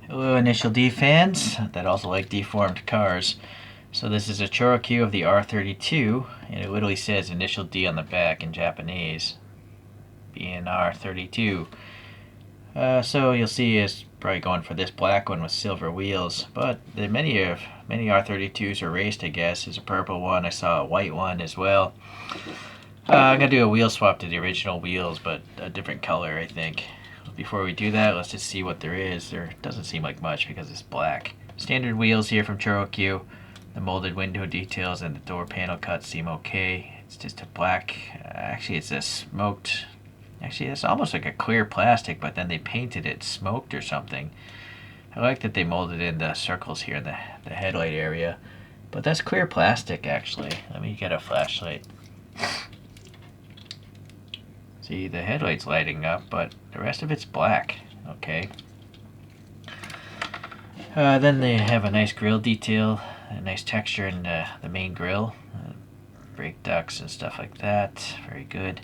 Hello, Initial D fans that also like deformed cars. So this is a Choro-Q of the R32, and it literally says Initial D on the back in Japanese. BNR32. So you'll see it's probably going for this black one with silver wheels, but many R32s are raced, I guess. There's a purple one. I saw a white one as well. I'm going to do a wheel swap to the original wheels, but a different color, I think. Before we do that, let's just see what there is. There doesn't seem like much because it's black. Standard wheels here from Choro-Q. The molded window details and the door panel cuts seem okay. It's just a black, actually it's a smoked, actually it's almost like a clear plastic, but then they painted it smoked or something. I like that they molded in the circles here in the headlight area. But that's clear plastic actually. Let me get a flashlight. See, the headlight's lighting up, but the rest of it's black. Okay. Then they have a nice grille detail, a nice texture in the main grille. Brake ducts and stuff like that. Very good.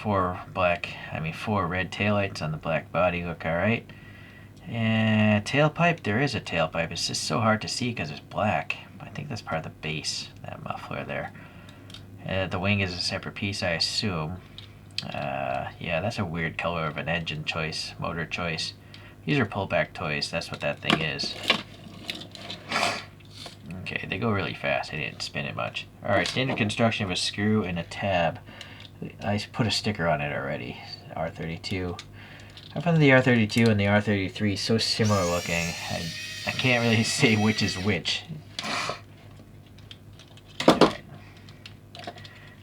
Four red taillights on the black body look alright. And tailpipe, there is a tailpipe. It's just so hard to see because it's black. I think that's part of the base, that muffler there. The wing is a separate piece, I assume. Yeah, that's a weird color of an engine choice, motor choice. These are pullback toys, that's what that thing is. Okay, they go really fast, I didn't spin it much. Alright, standard construction of a screw and a tab. I put a sticker on it already, R32. I found the R32 and the R33 so similar looking, I can't really say which is which.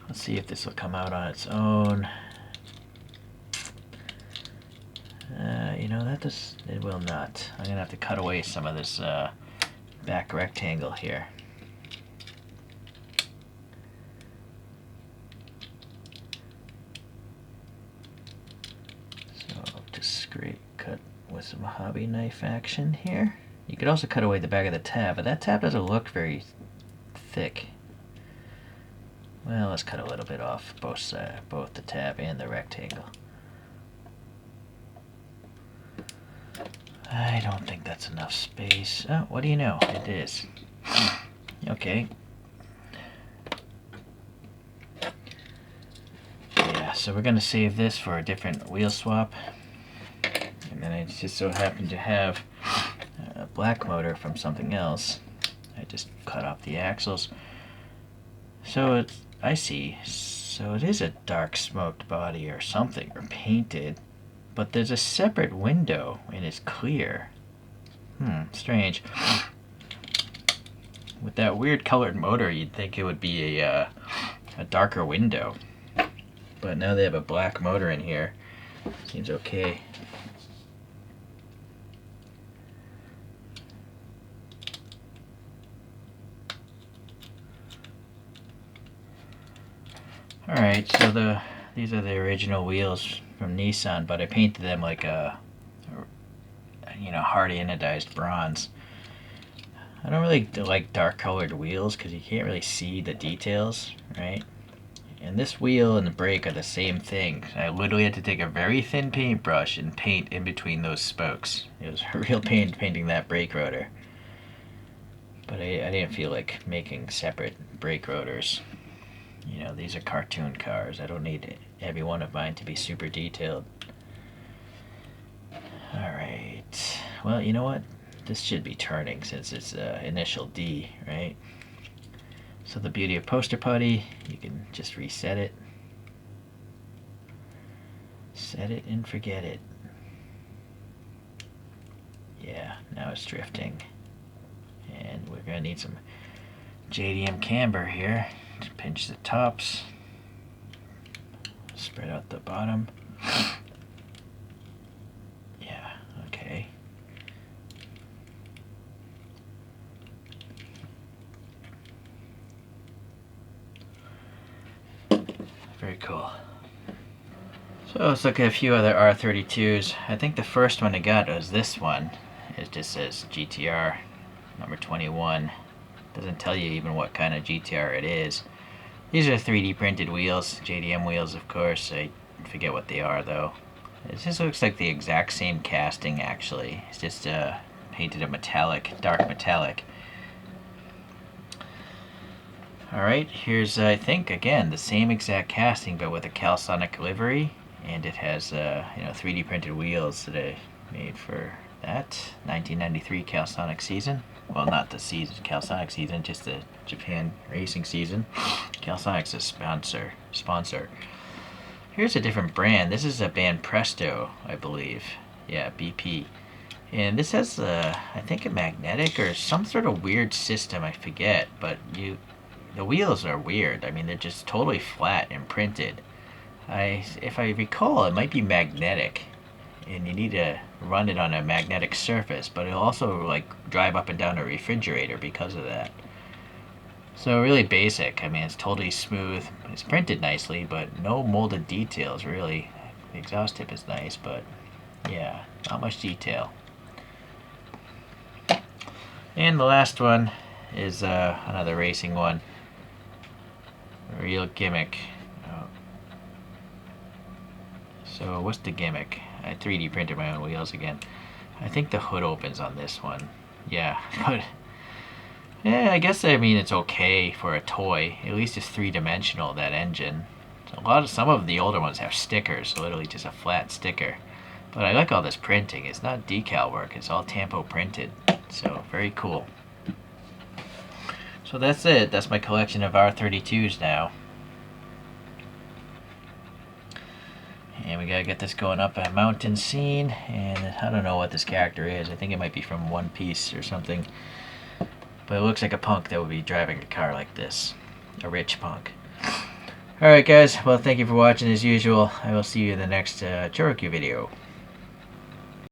Let's see if this will come out on its own. It will not. I'm going to have to cut away some of this back rectangle here. So just scrape cut with some hobby knife action here. You could also cut away the back of the tab, but that tab doesn't look very thick. Well, let's cut a little bit off both the tab and the rectangle. I don't think that's enough space. Oh, what do you know? It is. Okay. Yeah, so we're going to save this for a different wheel swap. And then I just so happen to have a black motor from something else. I just cut off the axles. So I see. So it is a dark smoked body or something, or painted. But there's a separate window and it's clear. Strange. With that weird colored motor, you'd think it would be a darker window. But now they have a black motor in here. Seems okay. Alright, so these are the original wheels from Nissan, but I painted them like a hard anodized bronze. I don't really like dark colored wheels because you can't really see the details, right? And this wheel and the brake are the same thing. I literally had to take a very thin paintbrush and paint in between those spokes. It was a real pain painting that brake rotor. But I didn't feel like making separate brake rotors. These are cartoon cars. I don't need every one of mine to be super detailed. Alright. Well, you know what? This should be turning since it's initial D, right? So the beauty of poster putty, you can just reset it. Set it and forget it. Yeah, now it's drifting. And we're going to need some JDM camber here to pinch the tops. Spread out the bottom. Yeah, okay. Very cool. So let's look at a few other R32s. I think the first one I got was this one. It just says GTR number 21. Doesn't tell you even what kind of GTR it is. These are 3D printed wheels, JDM wheels of course. I forget what they are though. It just looks like the exact same casting, actually. It's just painted a metallic, dark metallic. Alright, here's, I think, again, the same exact casting, but with a Calisonic livery. And it has, 3D printed wheels that I made for that 1993 Calisonic season. Well, not the season, Calisonic season, just the Japan racing season. Calisonic's a sponsor. Here's a different brand. This is a band Presto, I believe. Yeah, BP. And this has, I think, a magnetic or some sort of weird system, I forget. But the wheels are weird. I mean, they're just totally flat and printed. If I recall, it might be magnetic. And you need to run it on a magnetic surface. But it'll also, like, drive up and down a refrigerator because of that. So really basic. I mean, it's totally smooth. It's printed nicely, but no molded details, really. The exhaust tip is nice, but yeah, not much detail. And the last one is another racing one. A real gimmick. Oh. So what's the gimmick? I 3D printed my own wheels again. I think the hood opens on this one. Yeah, but yeah, I guess, I mean, it's okay for a toy. At least it's three-dimensional, that engine. Some of the older ones have stickers, literally just a flat sticker. But I like all this printing. It's not decal work, it's all tampo printed. So, very cool. So that's it. That's my collection of R32s now. And we gotta get this going up a mountain scene. And I don't know what this character is. I think it might be from One Piece or something. But it looks like a punk that would be driving a car like this. A rich punk. Alright guys, well thank you for watching as usual. I will see you in the next Choro-Q video.